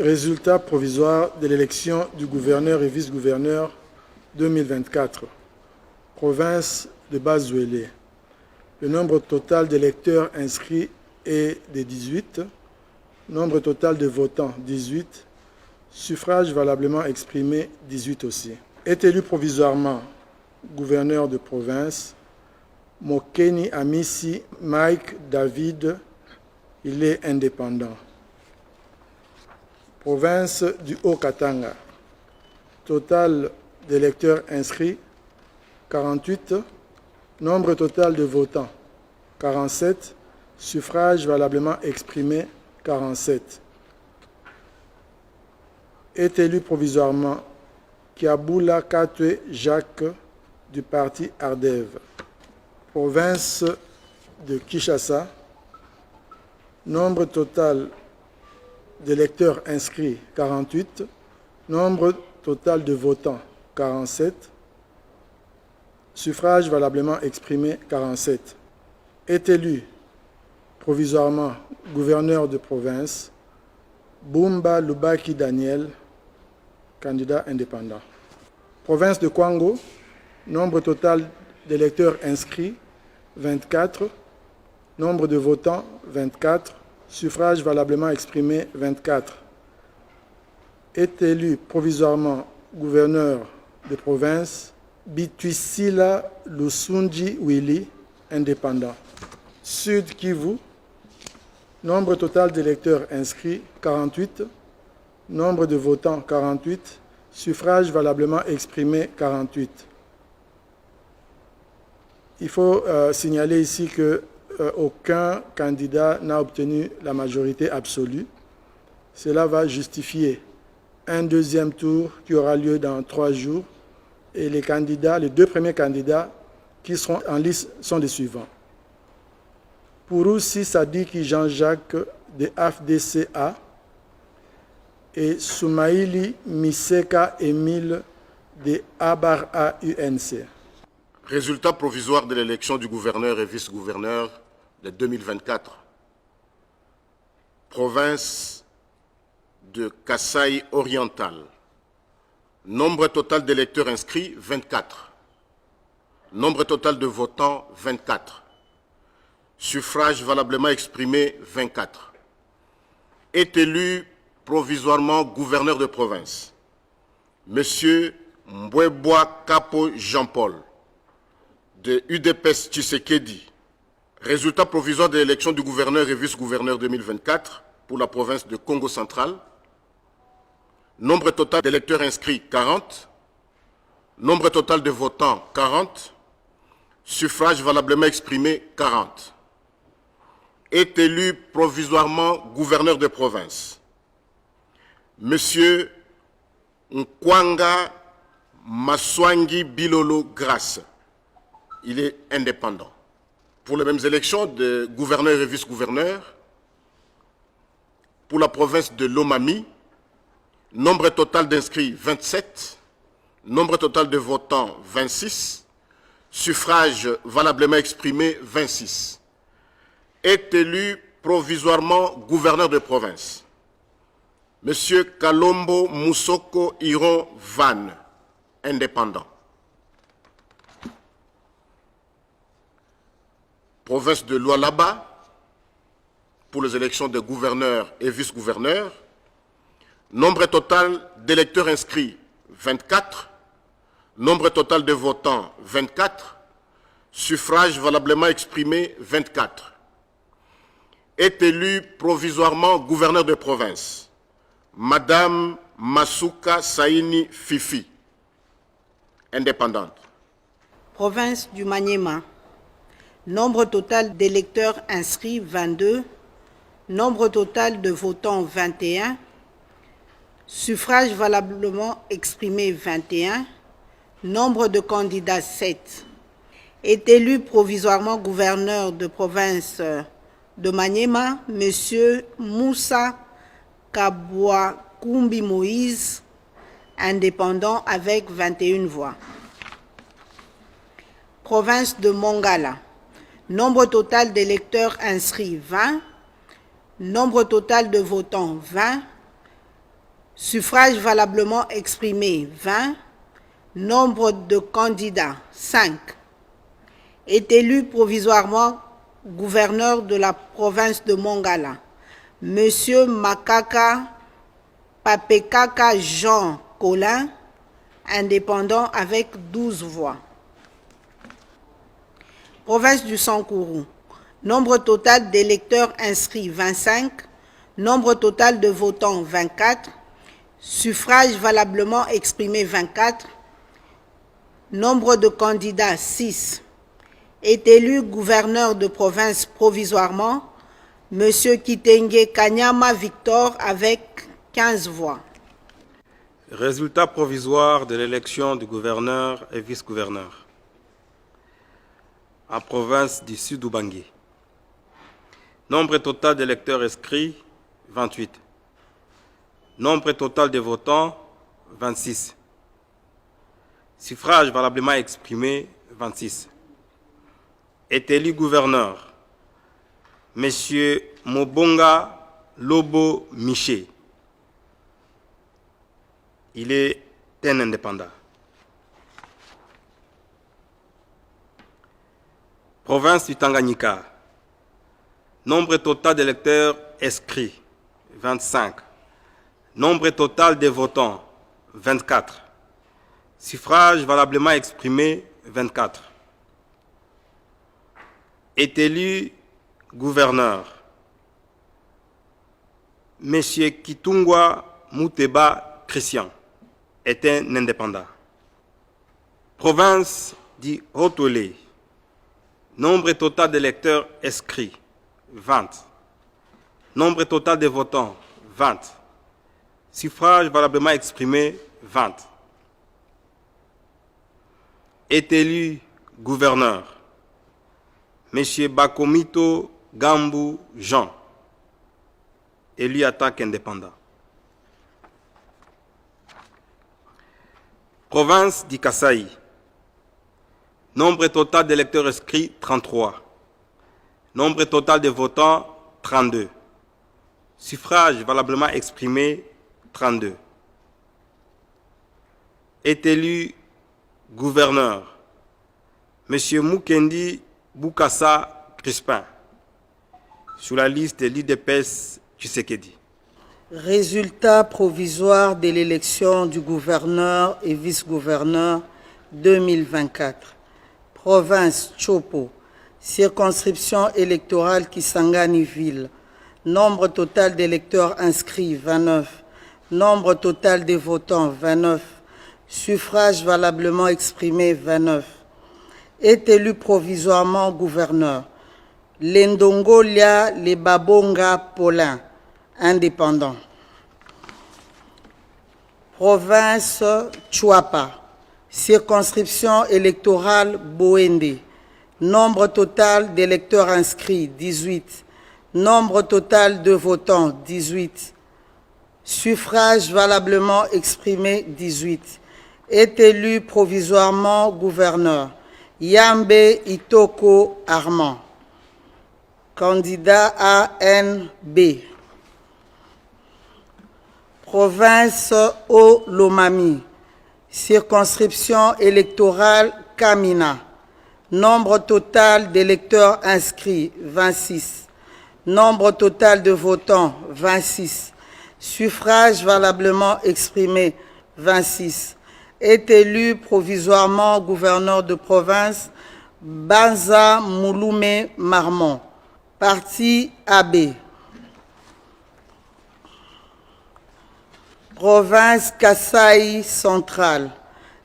Résultat provisoire de l'élection du gouverneur et vice-gouverneur 2024. Province de Bas-Zouélé. Le nombre total d'électeurs inscrits est de 18. Nombre total de votants, 18. Suffrage valablement exprimé, 18 aussi. Est élu provisoirement gouverneur de province, Mokeni Amisi Mike David, il est indépendant. Province du Haut-Katanga. Total d'électeurs inscrits, 48. Nombre total de votants, 47. Suffrage valablement exprimé, 47. Est élu provisoirement Kiaboula Katwe Jacques du parti Ardev. Province de Kinshasa. Nombre total d'électeurs inscrits, 48. Nombre total de votants, 47. Suffrage valablement exprimé, 47. Est élu provisoirement gouverneur de province, Bumba Lubaki Daniel, candidat indépendant. Province de Kwango, nombre total d'électeurs inscrits, 24. Nombre de votants, 24. Suffrage valablement exprimé, 24. Est élu provisoirement gouverneur de province, Bitwisila Lusunji Willy, indépendant. Sud Kivu, nombre total d'électeurs inscrits, 48. Nombre de votants, 48. Suffrage valablement exprimé, 48. Il faut signaler ici que aucun candidat n'a obtenu la majorité absolue. Cela va justifier un deuxième tour qui aura lieu dans 3 jours. Et les 2 premiers candidats qui seront en liste sont les suivants. Pouroussi Sadiki Jean-Jacques de AFDCA et Soumaïli Miseka Émile de Abara UNC. Résultat provisoire de l'élection du gouverneur et vice-gouverneur de 2024. Province de Kasaï oriental. Nombre total d'électeurs inscrits, 24. Nombre total de votants, 24. Suffrage valablement exprimé, 24. Est élu provisoirement gouverneur de province, Monsieur Mbweboa Kapo Jean-Paul, de UDPS Tshisekedi. Résultat provisoire de l'élection du gouverneur et vice-gouverneur 2024 pour la province de Congo central. Nombre total d'électeurs inscrits, 40. Nombre total de votants, 40. Suffrage valablement exprimé, 40. Est élu provisoirement gouverneur de province, Monsieur Nkwanga Maswangi Bilolo Grace. Il est indépendant. Pour les mêmes élections de gouverneur et vice-gouverneur, pour la province de Lomami, nombre total d'inscrits 27, nombre total de votants 26, suffrage valablement exprimé 26. Est élu provisoirement gouverneur de province, Monsieur Kalombo Moussoko Iron Van, indépendant. Province de Lualaba, pour les élections de gouverneurs et vice-gouverneurs, nombre total d'électeurs inscrits, 24. Nombre total de votants, 24. Suffrage valablement exprimé, 24. Est élu provisoirement gouverneur de province, Madame Masuka Saini Fifi, indépendante. Province du Maniema. Nombre total d'électeurs inscrits, 22. Nombre total de votants, 21. Suffrage valablement exprimé, 21. Nombre de candidats, 7. Est élu provisoirement gouverneur de province de Maniema, M. Moussa Kabouakoumbi Moïse, indépendant avec 21 voix. Province de Mongala. Nombre total d'électeurs inscrits, 20. Nombre total de votants, 20. Suffrage valablement exprimé 20. Nombre de candidats 5. Est élu provisoirement gouverneur de la province de Mongala, Monsieur Makaka Papekaka Jean Colin, indépendant avec 12 voix. Province du Sankourou. Nombre total d'électeurs inscrits 25. Nombre total de votants 24. Suffrage valablement exprimé 24. Nombre de candidats 6. Est élu gouverneur de province provisoirement M. Kitenge Kanyama Victor avec 15 voix. Résultat provisoire de l'élection du gouverneur et vice-gouverneur en province du Sud-Ubangi. Nombre total d'électeurs inscrits, 28. Nombre total de votants, 26. Suffrage valablement exprimé, 26. Est élu gouverneur, M. Mobonga Lobo Miché. Il est un indépendant. Province du Tanganyika. Nombre total d'électeurs inscrits, 25. Nombre total de votants, 24. Suffrage valablement exprimé, 24. Est élu gouverneur, M. Kitungwa Muteba Christian est un indépendant. Province du Haut-Olé. Nombre total d'électeurs inscrits, 20. Nombre total de votants, 20. Suffrage valablement exprimé, 20. Est élu gouverneur, M. Bakomito Gambu Jean, élu en tant qu'indépendant. Province du Kasaï. Nombre total d'électeurs inscrits, 33. Nombre total de votants, 32. Suffrage valablement exprimé, 32. Est élu gouverneur, M. Mukendi Bukasa Crispin, sur la liste de l'IDPS Tshisekedi. Résultat provisoire de l'élection du gouverneur et vice-gouverneur 2024. Province Chopo. Circonscription électorale Kisangani-Ville. Nombre total d'électeurs inscrits 29. Nombre total des votants 29. Suffrage valablement exprimé 29. Est élu provisoirement gouverneur Lendongolia Lebabonga Paulin, indépendant. Province Chuapa. Circonscription électorale Boende. Nombre total d'électeurs inscrits 18. Nombre total de votants 18. Suffrage valablement exprimé 18. Est élu provisoirement gouverneur Yambe Itoko Armand, candidat ANB. Province Olomami. Circonscription électorale Kamina. Nombre total d'électeurs inscrits 26. Nombre total de votants 26. Suffrage valablement exprimé 26. Est élu provisoirement gouverneur de province Banza Mouloumé Marmont, parti AB. Province Kasaï centrale.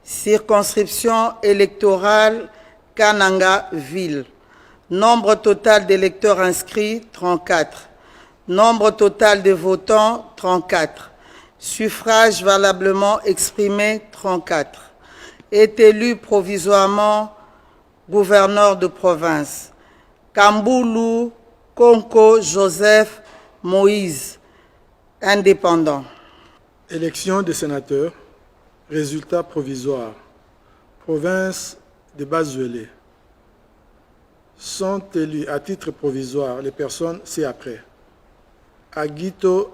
Circonscription électorale Kananga-Ville. Nombre total d'électeurs inscrits 34. Nombre total de votants 34. Suffrage valablement exprimé 34. Est élu provisoirement gouverneur de province Kamboulou Konko Joseph Moïse, indépendant. Élection des sénateurs. Résultat provisoire. Province de Bazuélé. Sont élus à titre provisoire les personnes ci-après. Aguito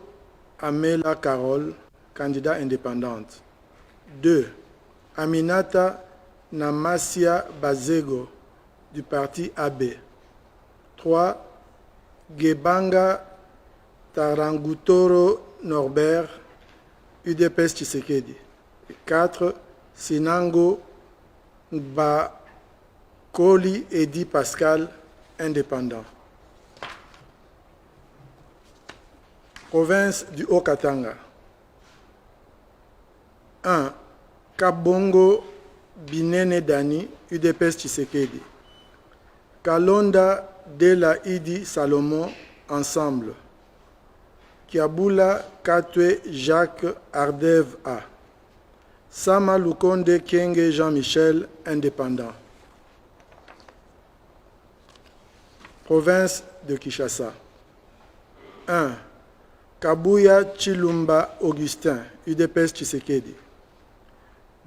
Amela Carole, candidat indépendante. 2. Aminata Namasia Bazego, du parti AB. 3. Gebanga Tarangutoro Norbert, UDPS Tshisekedi. 4. Sinango Bakoli Edi Pascal, indépendant. Province du Haut-Katanga. 1. Kabongo Binene Dani, UDPS Tshisekedi. Kalonda Dela Idi Salomon, Ensemble. Kiabula Katwe Jacques Ardev A. Sama Lukonde Kenge Jean-Michel, indépendant. Province de Kinshasa. 1. Kabuya Chilumba Augustin, UDPS Tshisekedi.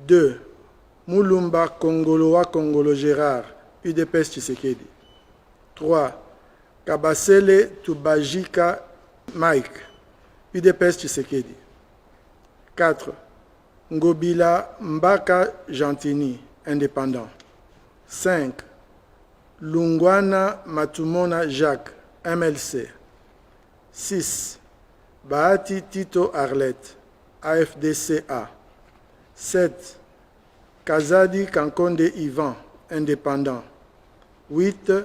2. Mulumba Kongoloa Kongolo Gérard, UDPS Tshisekedi. 3. Kabasele Tubajika Mike, UDPS Tshisekedi. 4. Ngobila Mbaka Gentini, indépendant. 5. Lungwana Matumona Jacques, MLC. 6. Bahati Tito Arlette, AFDCA. 7. Kazadi Kankonde Ivan, indépendant. 8.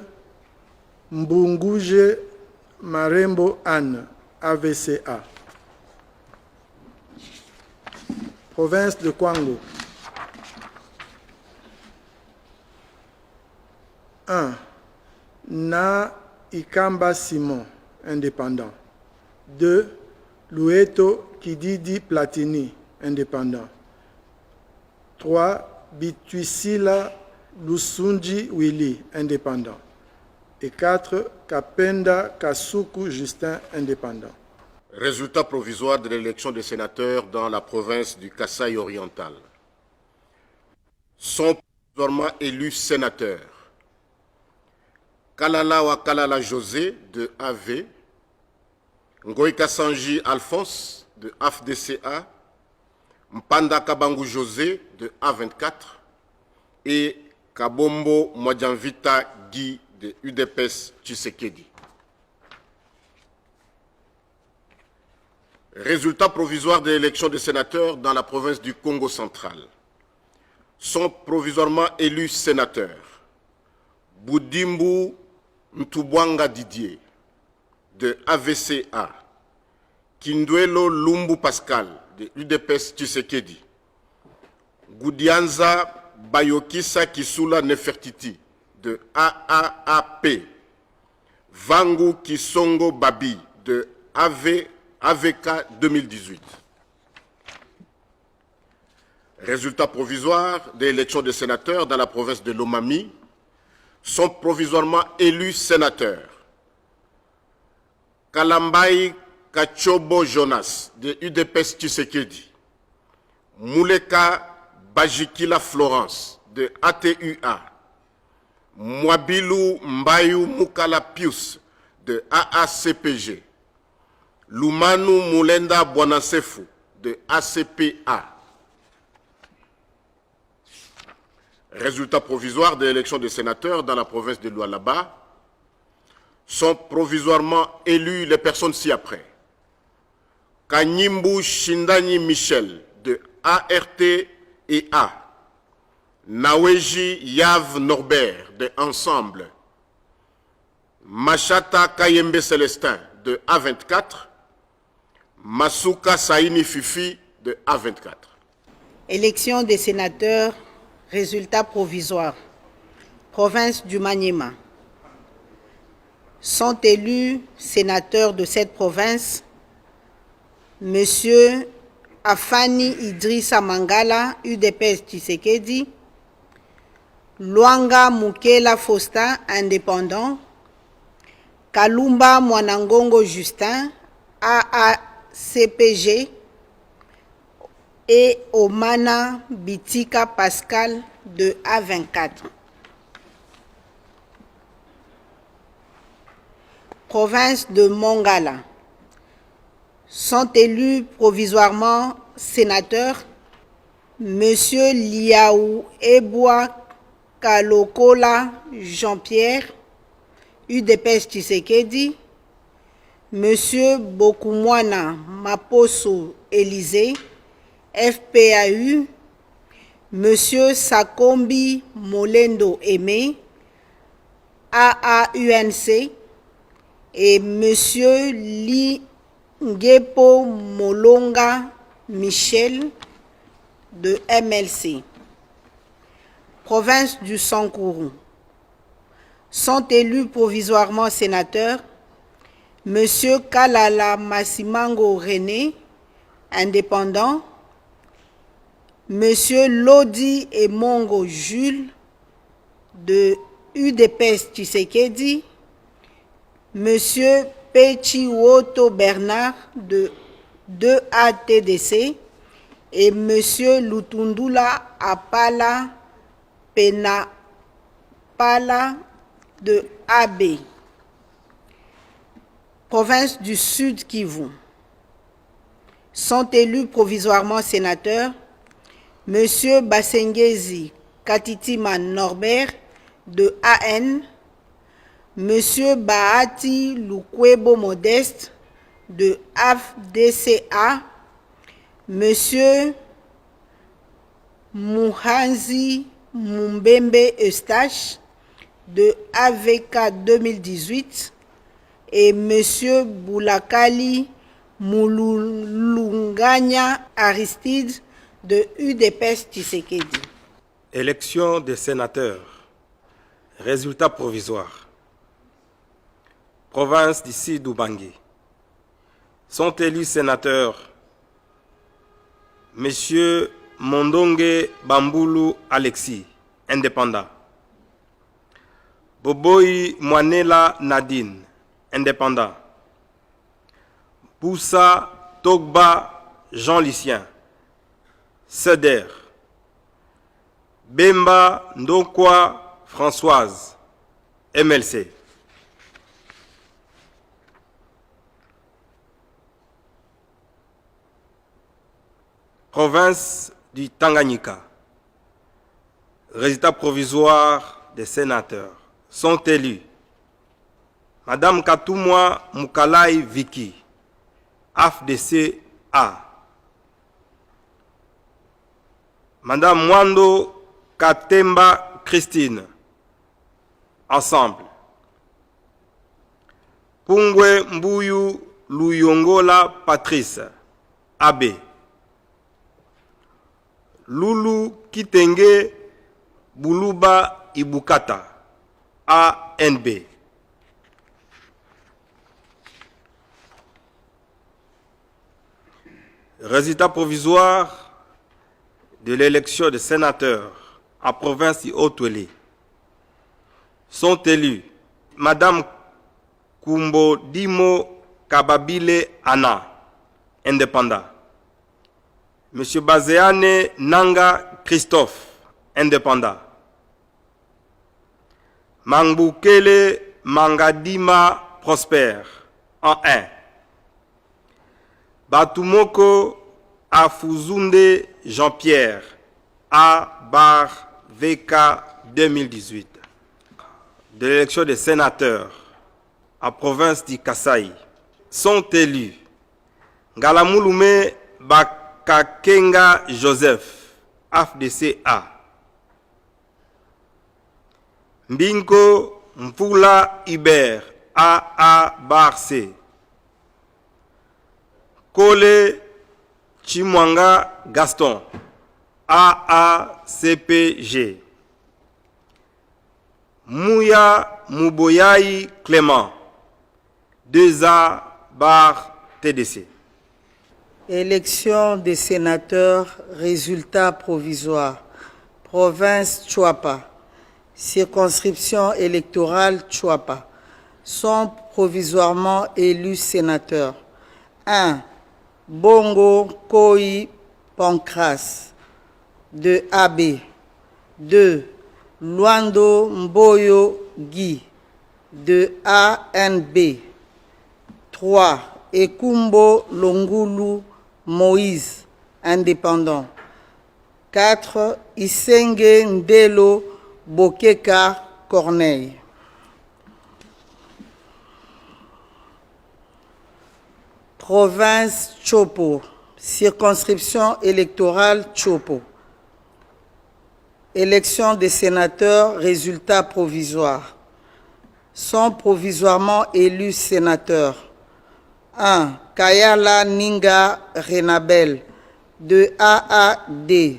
Mbunguje Marembo Anne, AVCA. Province de Kwango. 1. Na Ikamba Simon, indépendant. 2. Lueto Kididi Platini, indépendant. 3. Bituisila Lusunji Willy, indépendant. Et 4. Kapenda Kasuku Justin, indépendant. Résultat provisoire de l'élection des sénateurs dans la province du Kasaï oriental. Sont provisoirement élus sénateurs Kalalawa Kalala José de AV, Ngoïka Sanji Alphonse de AFDCA, Mpanda Kabangu José de A24 et Kabombo Mwadjanvita Guy de UDPS Tshisekedi. Résultat provisoire de l'élection des sénateurs dans la province du Congo central. Sont provisoirement élus sénateurs Boudimbu Ntubwanga Didier de AVCA, Kindwelo Lumbu Pascal de UDPS Tshisekedi, Goudianza Bayokisa Kisula Nefertiti de AAAP, Vangu Kisongo Babi de AVK 2018. Résultat provisoire des élections des sénateurs dans la province de Lomami. Sont provisoirement élus sénateurs Kalambai Kachobo Jonas de UDPS Tshisekedi, Mouleka Bajikila Florence de ATUA, Mwabilu Mbayou Mukala Pius de AACPG, Lumanu Moulenda Bwanasefu de ACPA. Résultat provisoire de l'élection des sénateurs dans la province de Lualaba. Sont provisoirement élus les personnes ci-après. Kanyimbu Shindani Michel de ART et A. Naweji Yav Norbert de Ensemble. Machata Kayembe Célestin de A24. Masuka Saini Fifi de A24. Élection des sénateurs, résultat provisoire. Province du Maniema. Sont élus sénateurs de cette province Monsieur Afani Idrissa Mangala, UDPS Tshisekedi, Luanga Mukela Fosta, indépendant, Kalumba Mwanangongo Justin, AACPG, et Omana Bitika Pascal de A24. Province de Mongala. Sont élus provisoirement sénateurs, Monsieur Liaou Eboa Kalokola Jean-Pierre, UDPS Tshisekedi, Monsieur Bokumwana Maposo Élysée, FPAU, Monsieur Sakombi Molendo Aimé, AAUNC, et Monsieur Lingepo Molonga Michel de MLC. Province du Sankourou. Sont élus provisoirement sénateurs Monsieur Kalala Massimango René, indépendant, Monsieur Lodi Emongo Jules de UDPS Tshisekedi, Monsieur Pechiwoto Bernard de 2ATDC et Monsieur Lutundula Apala Penapala de AB. Province du Sud Kivu. Sont élus provisoirement sénateurs Monsieur Basengezi Katitima Norbert de AN, Monsieur Bahati Lukwebo Modeste de AFDCA, Monsieur Muhanzi Mumbembe Eustache de AVK 2018 et Monsieur Boulakali Moulunganya Aristide de UDPS Tshisekedi. Élection des sénateurs. Résultats provisoires. Province d'ici d'Ubangi. Sont élus sénateurs Monsieur Mondonge Bambulu Alexis, indépendant. Boboyi Mwanela Nadine, indépendant. Boussa Togba Jean-Lucien, Seder. Bemba Ndokwa Françoise, MLC. Province du Tanganyika. Résultats provisoires des sénateurs. Sont élus Madame Katumwa Mukalai Viki, AFDC-A. Madame Mwando Katemba Christine, Ensemble. Pungwe Mbuyu Luyongola Patrice, AB. Lulu Kitenge Buluba Ibukata, ANB. Résultat provisoire de l'élection des sénateurs à province de Haut-Ouélé. Sont élus Madame Kumbo Dimo Kababile Anna, indépendant. Monsieur Bazeane Nanga Christophe, indépendant. Mangbukele Mangadima Prosper, en 1. Batumoko Afuzunde Jean-Pierre, A-Bar VK 2018. De l'élection des sénateurs à province du Kasaï. Sont élus Ngalamulume Bakakenga Joseph, AFDCA. Mbinko Mpula Iber, AA-Bar-C. Kole Chimwanga Gaston, AACPG. Mouya Mouboyaï Clément, 2A-TDC. Élection des sénateurs, résultats provisoires. Province Tchouapa. Circonscription électorale Tchouapa. Sont provisoirement élus sénateurs. 1. Bongo Koi Pancras, de AB. 2. Luando Mboyo Guy, de ANB. 3. Ekumbo Longulu Moïse, indépendant. 4. Isenge Ndelo Bokeka Corneille. Province Chopo, circonscription électorale Chopo. Élection des sénateurs, résultats provisoires. Sont provisoirement élus sénateurs. 1. Kayala Ninga Renabel, de AAD.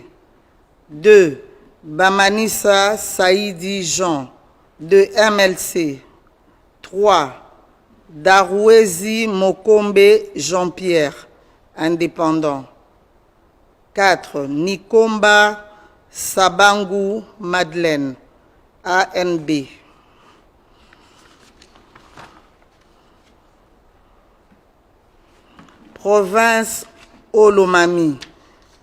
2. Bamanissa Saïdi Jean, de MLC. 3. Darouezi Mokombe Jean-Pierre, indépendant. 4. Nikomba Sabangu Madeleine, ANB. Province Olomami,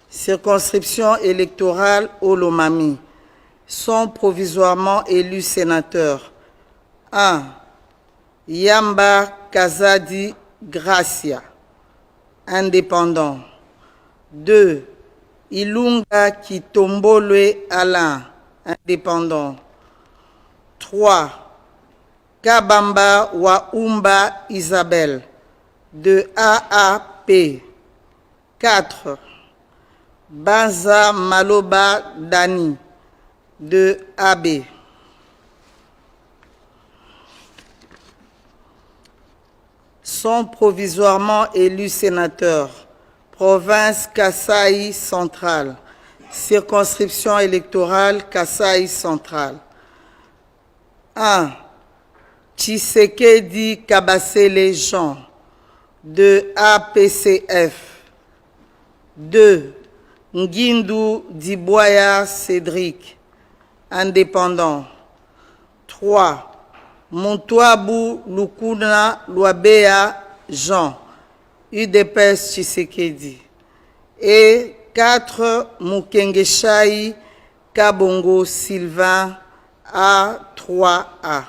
circonscription électorale Olomami, sont provisoirement élus sénateurs. 1. Yamba Kazadi Gracia, indépendant. 2. Ilunga Kitombolwe Alain, indépendant. 3. Kabamba Waumba Isabelle, de AAP. 4. Banza Maloba Dani, de AB. Sont provisoirement élus sénateurs. Province Kasaï centrale. Circonscription électorale Kasaï centrale. 1. Tshisekedi Kabasele Jean, de APCF. 2. Ngindu Diboya Cédric, indépendant. 3. Montouabou Lukuna Luabea Jean, UDPS Tshisekedi. Et 4. Mukengeshai Kabongo Sylvain, A3A.